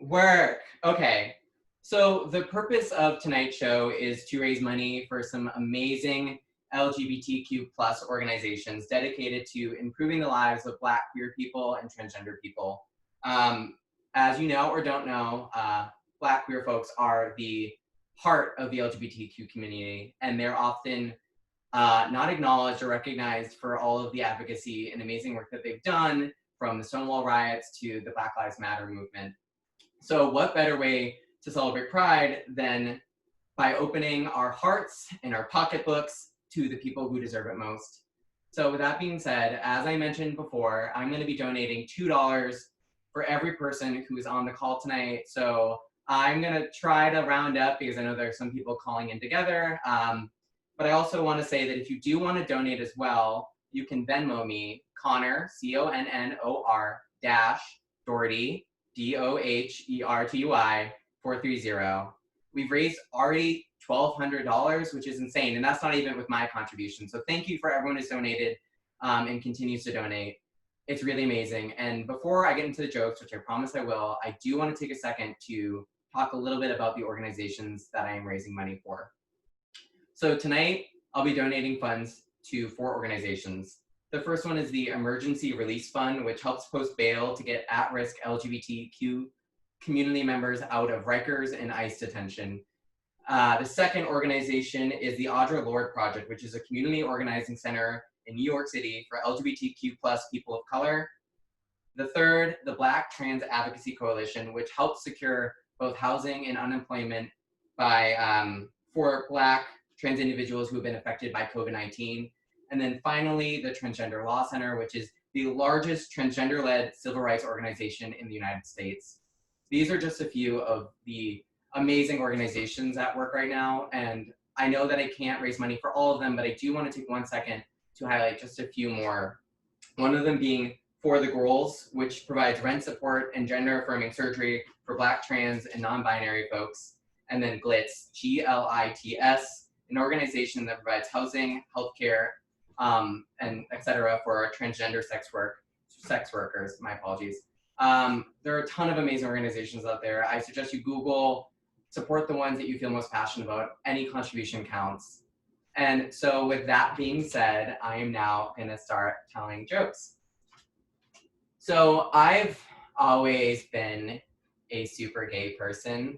Work. Okay. So the purpose of tonight's show is to raise money for some amazing LGBTQ plus organizations dedicated to improving the lives of Black queer people and transgender people. As you know or don't know, Black queer folks are the heart of the LGBTQ community, and they're often not acknowledged or recognized for all of the advocacy and amazing work that they've done, from the Stonewall riots to the Black Lives Matter movement. So what better way to celebrate Pride than by opening our hearts and our pocketbooks to the people who deserve it most. So with that being said, as I mentioned before, I'm going to be donating $2 for every person who is on the call tonight. So I'm going to try to round up because I know there are some people calling in together. But I also want to say that if you do want to donate as well, you can Venmo me, Connor, CONNOR - Doherty, DOHERTY 430. We've raised already $1,200, which is insane, and that's not even with my contribution. So thank you for everyone who's donated and continues to donate. It's really amazing. And before I get into the jokes, which I promise I will, I do want to take a second to talk a little bit about the organizations that I am raising money for. So tonight, I'll be donating funds to 4 organizations. The first one is the Emergency Release Fund, which helps post bail to get at-risk LGBTQ community members out of Rikers and ICE detention. The second organization is the Audre Lorde Project, which is a community organizing center in New York City for LGBTQ plus people of color. The third, the Black Trans Advocacy Coalition, which helps secure both housing and unemployment for Black trans individuals who have been affected by COVID-19. And then finally, the Transgender Law Center, which is the largest transgender-led civil rights organization in the United States. These are just a few of the amazing organizations at work right now. And I know that I can't raise money for all of them, but I do want to take 1 second to highlight just a few more. One of them being For the Girls, which provides rent support and gender-affirming surgery for Black, trans, and non-binary folks. And then GLITS, GLITS, an organization that provides housing, healthcare, and etc. for transgender sex workers, my apologies. There are a ton of amazing organizations out there. I suggest you Google, support the ones that you feel most passionate about. Any contribution counts. And so with that being said, I am now gonna start telling jokes. So I've always been a super gay person.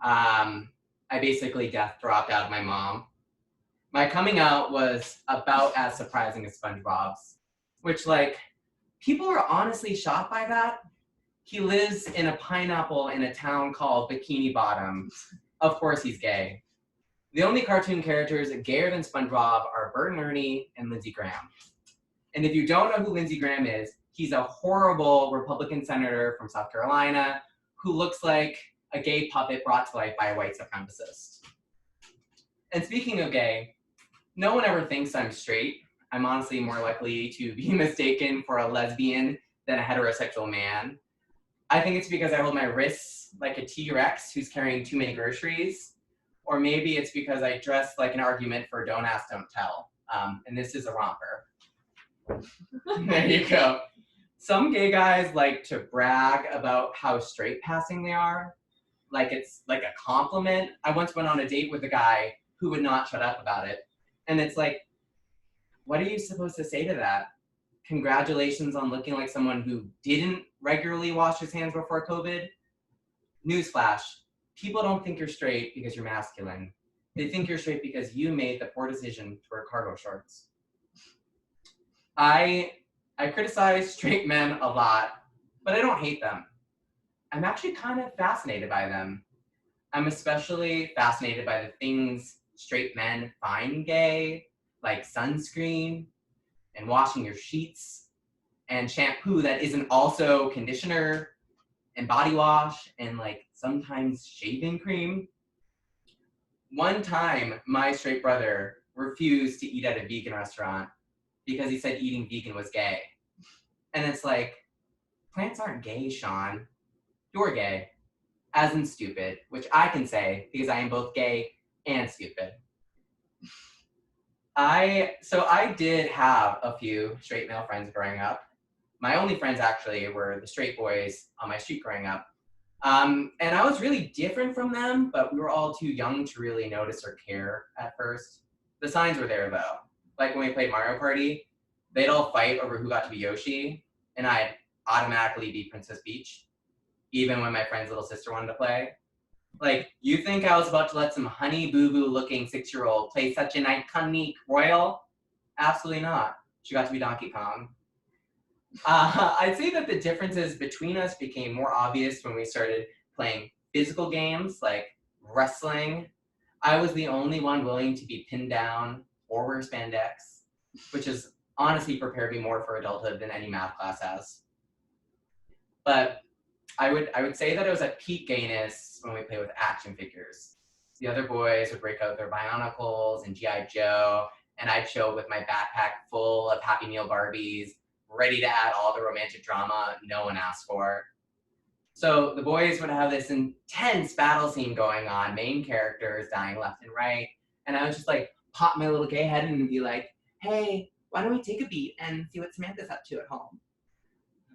I basically death dropped out of my mom. My coming out was about as surprising as SpongeBob's, which, like, people are honestly shocked by that. He lives in a pineapple in a town called Bikini Bottom. Of course he's gay. The only cartoon characters gayer than SpongeBob are Bert and Ernie and Lindsey Graham. And if you don't know who Lindsey Graham is, he's a horrible Republican senator from South Carolina who looks like a gay puppet brought to life by a white supremacist. And speaking of gay, no one ever thinks I'm straight. I'm honestly more likely to be mistaken for a lesbian than a heterosexual man. I think it's because I hold my wrists like a T-Rex who's carrying too many groceries, or maybe it's because I dress like an argument for Don't Ask, Don't Tell. And this is a romper. There you go. Some gay guys like to brag about how straight passing they are, like it's like a compliment. I once went on a date with a guy who would not shut up about it. And it's like, what are you supposed to say to that? Congratulations on looking like someone who didn't regularly wash his hands before COVID? Newsflash, people don't think you're straight because you're masculine. They think you're straight because you made the poor decision to wear cargo shorts. I criticize straight men a lot, but I don't hate them. I'm actually kind of fascinated by them. I'm especially fascinated by the things straight men find gay, like sunscreen and washing your sheets and shampoo that isn't also conditioner and body wash and like sometimes shaving cream. One time, my straight brother refused to eat at a vegan restaurant because he said eating vegan was gay. And it's like, plants aren't gay, Sean. You're gay, as in stupid, which I can say because I am both gay and stupid. So I did have a few straight male friends growing up. My only friends actually were the straight boys on my street growing up. And I was really different from them, but we were all too young to really notice or care at first. The signs were there though. Like when we played Mario Party, they'd all fight over who got to be Yoshi, and I'd automatically be Princess Peach, even when my friend's little sister wanted to play. Like, you think I was about to let some honey boo boo looking 6-year-old play such an iconic royal? Absolutely not. She got to be Donkey Kong. I'd say that the differences between us became more obvious when we started playing physical games like wrestling. I was the only one willing to be pinned down or wear spandex, which has honestly prepared me more for adulthood than any math class has. But I would say that it was at peak gayness when we played with action figures. The other boys would break out their Bionicles and G.I. Joe, and I'd show with my backpack full of Happy Meal Barbies, ready to add all the romantic drama no one asked for. So the boys would have this intense battle scene going on, main characters dying left and right, and I would just like pop my little gay head in and be like, hey, why don't we take a beat and see what Samantha's up to at home?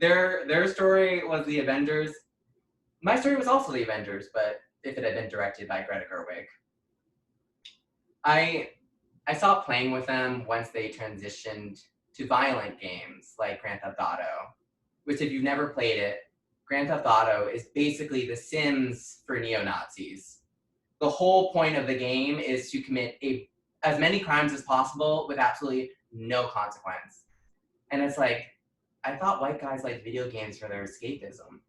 Their story was the Avengers. My story was also the Avengers, but if it had been directed by Greta Gerwig. I stopped playing with them once they transitioned to violent games like Grand Theft Auto, which if you've never played it, Grand Theft Auto is basically The Sims for neo-Nazis. The whole point of the game is to commit as many crimes as possible with absolutely no consequence. And it's like, I thought white guys liked video games for their escapism.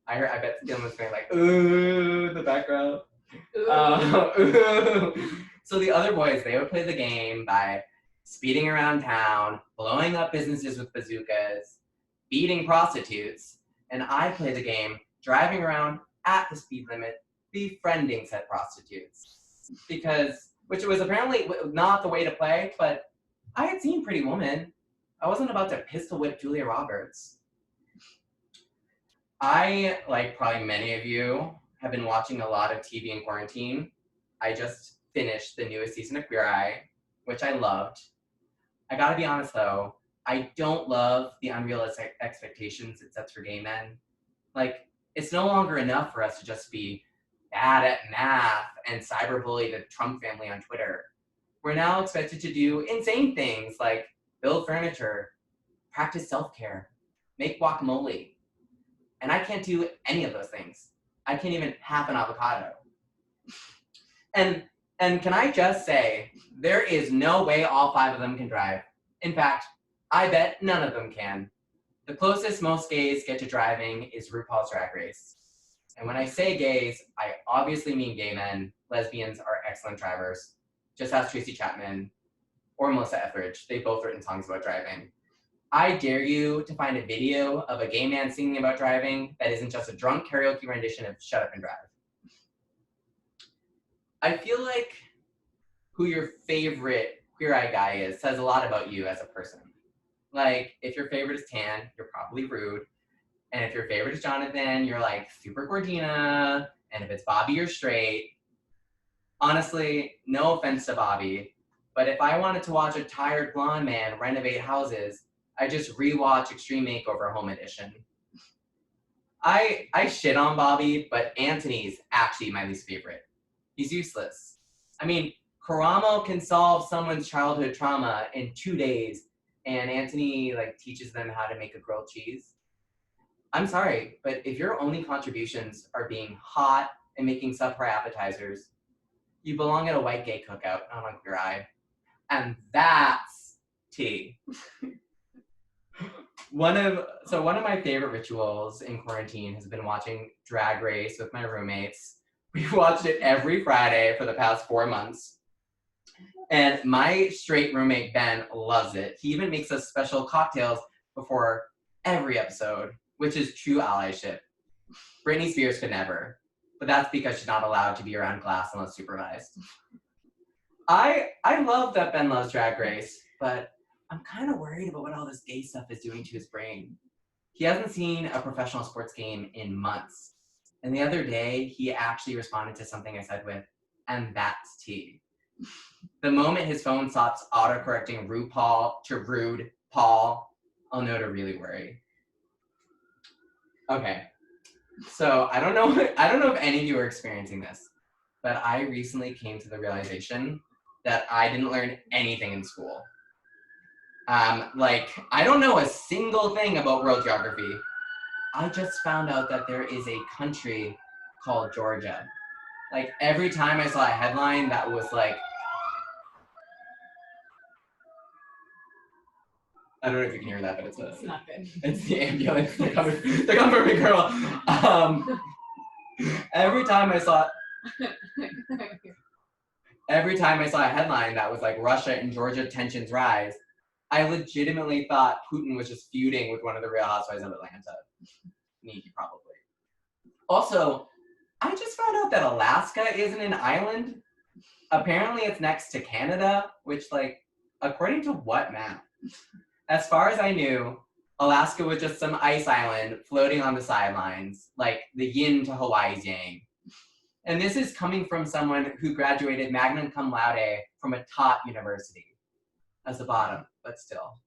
I bet Dylan was going like, ooh, the background. Ooh. So the other boys, they would play the game by speeding around town, blowing up businesses with bazookas, beating prostitutes, and I play the game driving around at the speed limit, befriending said prostitutes. Which was apparently not the way to play, but I had seen Pretty Woman. I wasn't about to pistol whip Julia Roberts. I, like probably many of you, have been watching a lot of TV in quarantine. I just finished the newest season of Queer Eye, which I loved. I gotta be honest though, I don't love the unrealistic expectations it sets for gay men. Like, it's no longer enough for us to just be bad at math and cyberbully the Trump family on Twitter. We're now expected to do insane things like build furniture, practice self-care, make guacamole. And I can't do any of those things. I can't even half an avocado. And can I just say, there is no way all 5 of them can drive. In fact, I bet none of them can. The closest most gays get to driving is RuPaul's Drag Race. And when I say gays, I obviously mean gay men. Lesbians are excellent drivers. Just ask Tracy Chapman or Melissa Etheridge. They've both written songs about driving. I dare you to find a video of a gay man singing about driving that isn't just a drunk karaoke rendition of Shut Up and Drive. I feel like who your favorite Queer Eye guy is says a lot about you as a person. Like, if your favorite is Tan, you're probably rude. And if your favorite is Jonathan, you're like super Gordina. And if it's Bobby, you're straight. Honestly, no offense to Bobby, but if I wanted to watch a tired blonde man renovate houses, I just rewatch Extreme Makeover Home Edition. I shit on Bobby, but Anthony's actually my least favorite. He's useless. I mean, Karamo can solve someone's childhood trauma in 2 days, and Anthony like teaches them how to make a grilled cheese. I'm sorry, but if your only contributions are being hot and making subpar appetizers, you belong at a white gay cookout, not on Queer Eye. And that's tea. One of my favorite rituals in quarantine has been watching Drag Race with my roommates. We've watched it every Friday for the past 4 months. And my straight roommate, Ben, loves it. He even makes us special cocktails before every episode, which is true allyship. Britney Spears could never, but that's because she's not allowed to be around glass unless supervised. I love that Ben loves Drag Race, but I'm kind of worried about what all this gay stuff is doing to his brain. He hasn't seen a professional sports game in months. And the other day, he actually responded to something I said with, and that's tea. The moment his phone stops autocorrecting RuPaul to Rude Paul, I'll know to really worry. Okay. So I don't know if any of you are experiencing this, but I recently came to the realization that I didn't learn anything in school. Like, I don't know a single thing about world geography. I just found out that there is a country called Georgia. Like, every time I saw a headline that was like, I don't know if you can hear that, but it's not good. It's the ambulance. They're coming for me, girl. Every time I saw a headline that was like Russia and Georgia tensions rise, I legitimately thought Putin was just feuding with one of the Real Housewives of Atlanta. Maybe, probably. Also, I just found out that Alaska isn't an island. Apparently it's next to Canada, which, like, according to what map? As far as I knew, Alaska was just some ice island floating on the sidelines, like the yin to Hawaii's yang. And this is coming from someone who graduated magna cum laude from a top university. As the bottom, but still.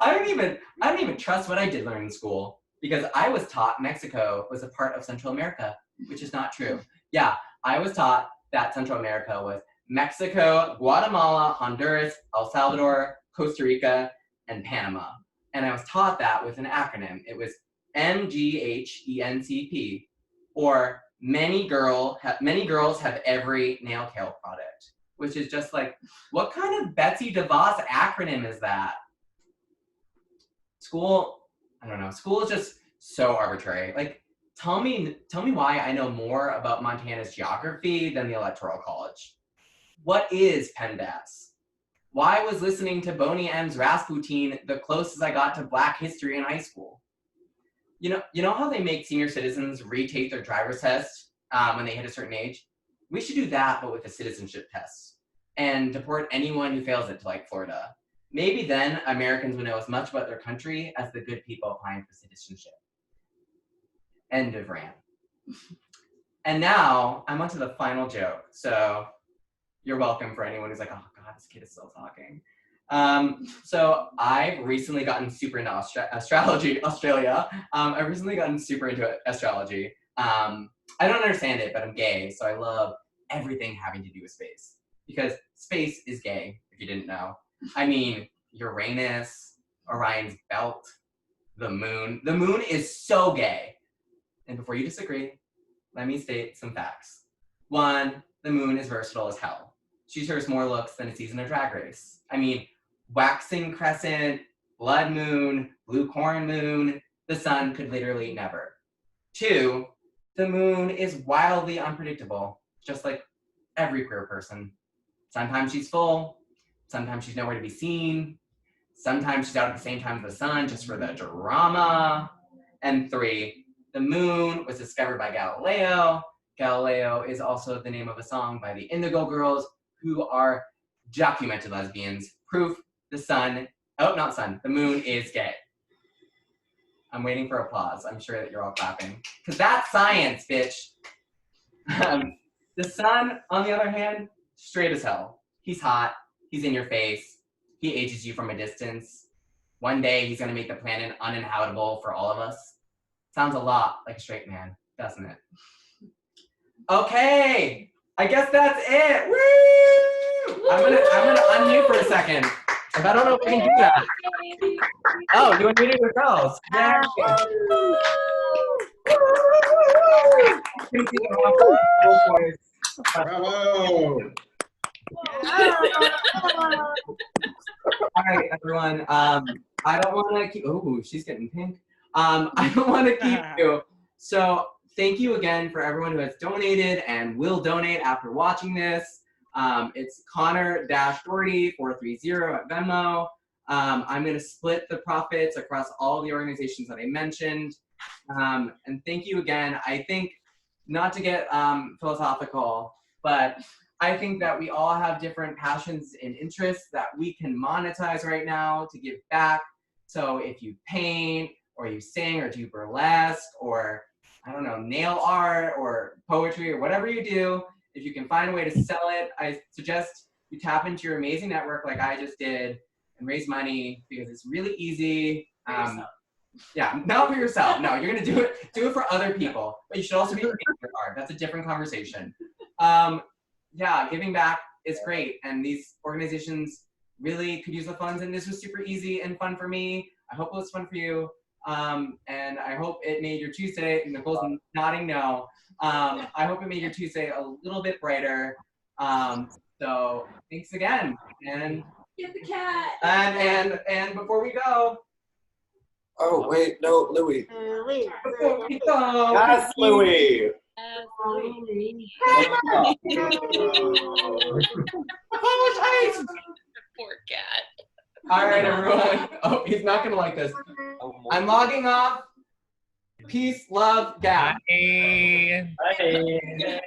I don't even trust what I did learn in school, because I was taught Mexico was a part of Central America, which is not true. Yeah, I was taught that Central America was Mexico, Guatemala, Honduras, El Salvador, Costa Rica, and Panama. And I was taught that with an acronym. It was MGHENCP, or many girls have every nail kale product, which is just like, what kind of Betsy DeVos acronym is that? School, I don't know. School is just so arbitrary. Like, tell me why I know more about Montana's geography than the Electoral College. What is PEMDAS? Why was listening to Boney M's Rasputin the closest I got to Black history in high school? You know how they make senior citizens retake their driver's test when they hit a certain age? We should do that, but with a citizenship test, and deport anyone who fails it to, like, Florida. Maybe then Americans would know as much about their country as the good people applying for citizenship. End of rant. And now I'm on to the final joke. So you're welcome for anyone who's like, oh God, this kid is still talking. So I've recently gotten super into Australia. I've recently gotten super into astrology. I don't understand it, but I'm gay, so I love everything having to do with space. Because space is gay, if you didn't know. I mean, Uranus, Orion's belt, the moon. The moon is so gay. And before you disagree, let me state some facts. 1, the moon is versatile as hell. She serves more looks than a season of Drag Race. I mean, waxing crescent, blood moon, blue corn moon, the sun could literally never. 2, the moon is wildly unpredictable, just like every queer person. Sometimes she's full, sometimes she's nowhere to be seen, sometimes she's out at the same time as the sun just for the drama. And 3, the moon was discovered by Galileo. Galileo is also the name of a song by the Indigo Girls, who are documented lesbians. Proof, the moon is gay. I'm waiting for applause. I'm sure that you're all clapping. Because that's science, bitch. The sun, on the other hand, straight as hell. He's hot. He's in your face. He ages you from a distance. One day, he's going to make the planet uninhabitable for all of us. Sounds a lot like a straight man, doesn't it? Okay, I guess that's it. Woo! I'm gonna unmute for a second. If I don't know if I can do that. Oh, you unmuted yourselves. Yeah. Bravo! All right, everyone. I don't want to keep. Oh, she's getting pink. I don't want to keep you. So thank you again for everyone who has donated and will donate after watching this. It's Connor-Doherty 430 at Venmo. I'm going to split the profits across all the organizations that I mentioned. And thank you again. I think, not to get philosophical, but I think that we all have different passions and interests that we can monetize right now to give back. So if you paint, or you sing, or do burlesque, or I don't know, nail art, or poetry, or whatever you do, if you can find a way to sell it, I suggest you tap into your amazing network like I just did and raise money, because it's really easy. Yeah, not for yourself. No, you're gonna do it for other people. But you should also be paying your card. That's a different conversation. Yeah, giving back is great, and these organizations really could use the funds. And this was super easy and fun for me. I hope it was fun for you, and I hope it made your Tuesday. Nicole's nodding no. I hope it made your Tuesday a little bit brighter. So thanks again, and get the cat. And before we go. Oh wait, no, Louis. Before we go. Yes, Louis. Poor cat. All right, everyone. Oh, he's not gonna like this. I'm logging off. Peace, love, gap. Bye. Bye.